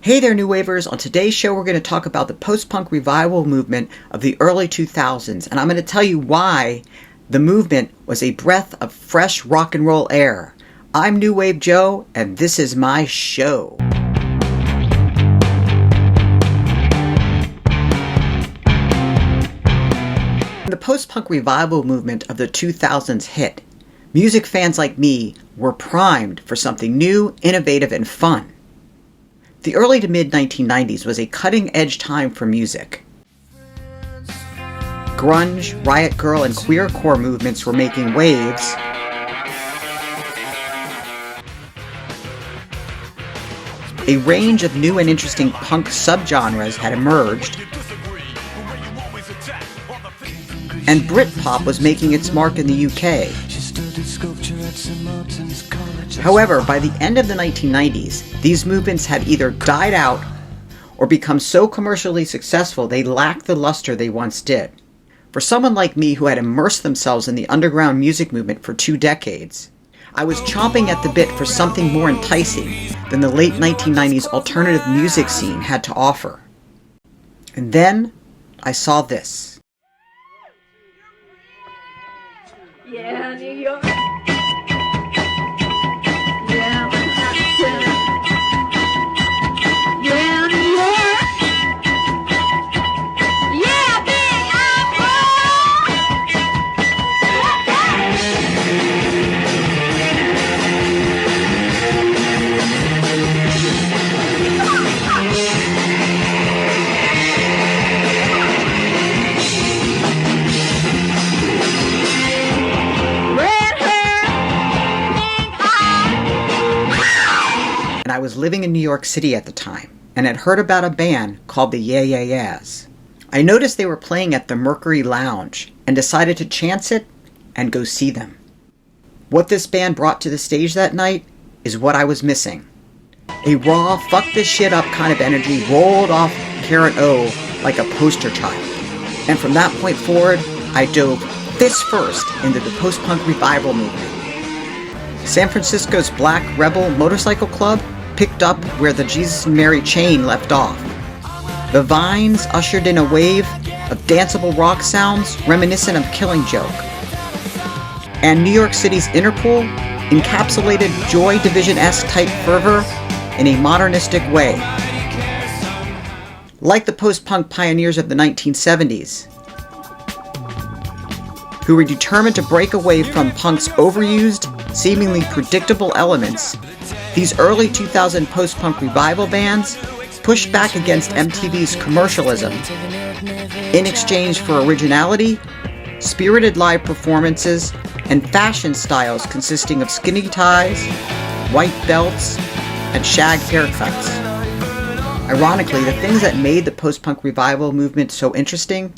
Hey there, New Wavers. On today's show, we're going to talk about the post-punk revival movement of the early 2000s, and I'm going to tell you why the movement was a breath of fresh rock and roll air. I'm New Wave Joe, and this is my show. When the post-punk revival movement of the 2000s hit, music fans like me were primed for something new, innovative, and fun. The early to mid-1990s was a cutting-edge time for music. Grunge, riot grrrl, and queercore movements were making waves. A range of new and interesting punk subgenres had emerged. And Britpop was making its mark in the UK. However, by the end of the 1990s, these movements had either died out or become so commercially successful they lacked the luster they once did. For someone like me who had immersed themselves in the underground music movement for 2 decades, I was chomping at the bit for something more enticing than the late 1990s alternative music scene had to offer. And then I saw this. Yeah, New York. Yeah, Manhattan. Yeah, New York. Yeah, Big I was living in New York City at the time, and had heard about a band called the Yeah Yeah Yeahs. I noticed they were playing at the Mercury Lounge, and decided to chance it and go see them. What this band brought to the stage that night is what I was missing. A raw, fuck this shit up kind of energy rolled off Karen O like a poster child. And from that point forward, I dove fist first into the post-punk revival movement. San Francisco's Black Rebel Motorcycle Club picked up where the Jesus and Mary chain left off. The Vines ushered in a wave of danceable rock sounds reminiscent of Killing Joke. And New York City's Interpol encapsulated Joy Division-esque type fervor in a modernistic way. Like the post-punk pioneers of the 1970s, who were determined to break away from punk's overused, seemingly predictable elements, these early 2000 post-punk revival bands pushed back against MTV's commercialism in exchange for originality, spirited live performances, and fashion styles consisting of skinny ties, white belts, and shag haircuts. Ironically, the things that made the post-punk revival movement so interesting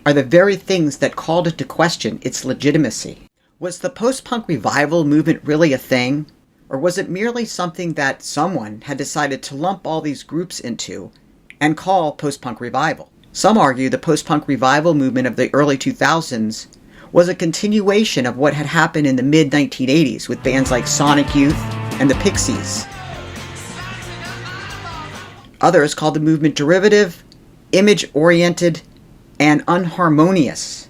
are the very things that called into question its legitimacy. Was the post-punk revival movement really a thing? Or was it merely something that someone had decided to lump all these groups into and call post-punk revival? Some argue the post-punk revival movement of the early 2000s was a continuation of what had happened in the mid-1980s with bands like Sonic Youth and the Pixies. Others called the movement derivative, image-oriented, and unharmonious.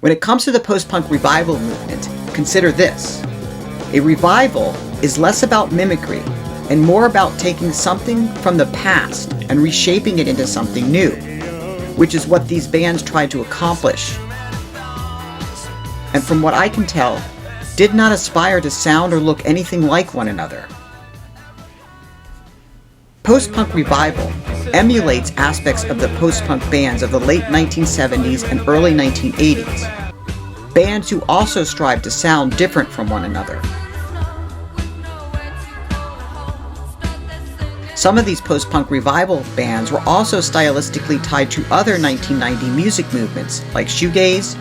When it comes to the post-punk revival movement, consider this. A revival is less about mimicry and more about taking something from the past and reshaping it into something new, which is what these bands tried to accomplish. And from what I can tell, did not aspire to sound or look anything like one another. Post-punk revival emulates aspects of the post-punk bands of the late 1970s and early 1980s, bands who also strive to sound different from one another. Some of these post-punk revival bands were also stylistically tied to other 1990 music movements like shoegaze,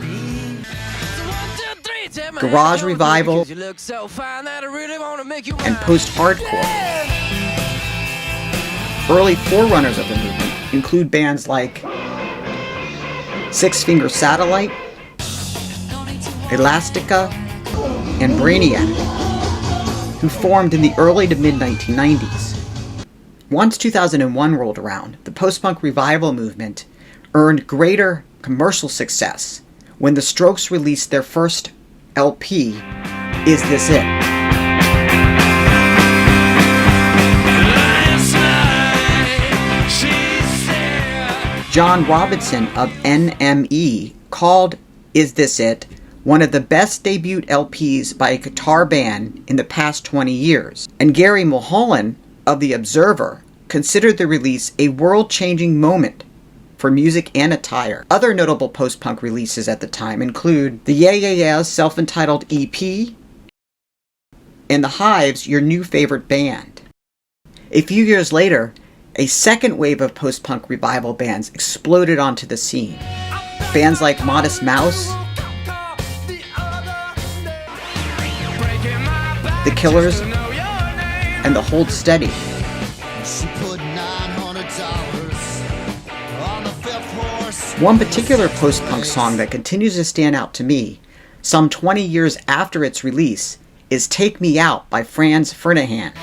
garage revival, and post-hardcore. Early forerunners of the movement include bands like Six Finger Satellite, Elastica, and Brainiac, who formed in the early to mid-1990s. Once 2001 rolled around, the post-punk revival movement earned greater commercial success when the Strokes released their first LP, Is This It? John Robinson of NME called Is This It one of the best debut LPs by a guitar band in the past 20 years. And Gary Mulholland of The Observer considered the release a world-changing moment for music and attire. Other notable post-punk releases at the time include the Yeah Yeah Yeah's self-entitled EP and The Hive's Your New Favorite Band. A few years later, a second wave of post-punk revival bands exploded onto the scene. Bands like Modest Mouse, The Killers, and The Hold Steady. One particular post-punk song that continues to stand out to me, some 20 years after its release, is Take Me Out by Franz Ferdinand.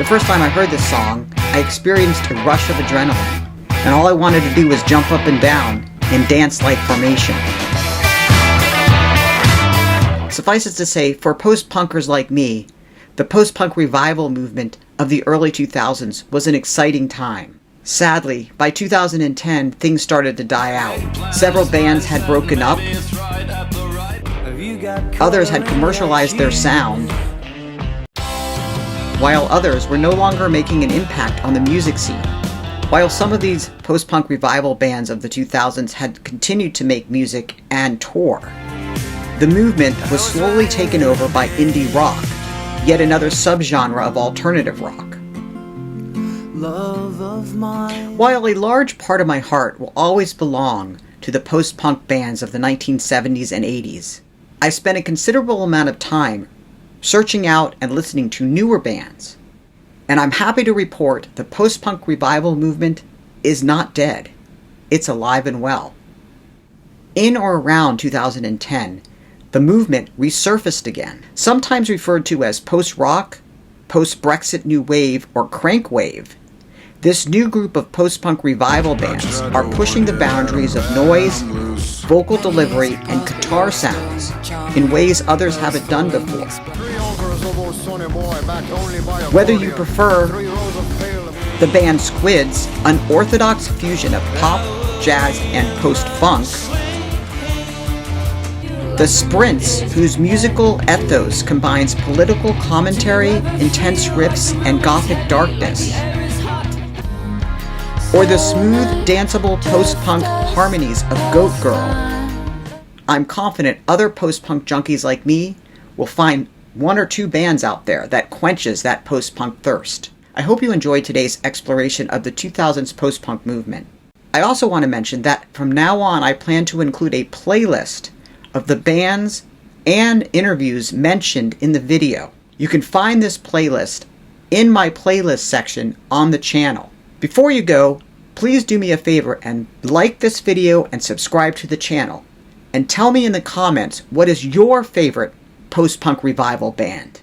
The first time I heard this song, I experienced a rush of adrenaline, and all I wanted to do was jump up and down and dance like formation. Suffice it to say, for post-punkers like me, the post-punk revival movement of the early 2000s was an exciting time. Sadly, by 2010, things started to die out. Several bands had broken up, others had commercialized their sound, while others were no longer making an impact on the music scene. While some of these post-punk revival bands of the 2000s had continued to make music and tour, the movement was slowly taken over by indie rock, yet another subgenre of alternative rock. While a large part of my heart will always belong to the post-punk bands of the 1970s and 80s, I spent a considerable amount of time searching out and listening to newer bands. And I'm happy to report the post-punk revival movement is not dead. It's alive and well. In or around 2010, the movement resurfaced again, sometimes referred to as post-rock, post-Brexit new wave, or crank wave. This new group of post-punk revival bands are pushing the boundaries of noise, vocal delivery, and guitar sounds in ways others haven't done before. Whether you prefer the band Squid's unorthodox fusion of pop, jazz, and post-funk, the Sprints, whose musical ethos combines political commentary, intense riffs, and gothic darkness, or the smooth, danceable post-punk harmonies of Goat Girl, I'm confident other post-punk junkies like me will find one or two bands out there that quenches that post-punk thirst. I hope you enjoyed today's exploration of the 2000s post-punk movement. I also want to mention that from now on I plan to include a playlist of the bands and interviews mentioned in the video. You can find this playlist in my playlist section on the channel. Before you go, please do me a favor and like this video and subscribe to the channel. And tell me in the comments what is your favorite post-punk revival band.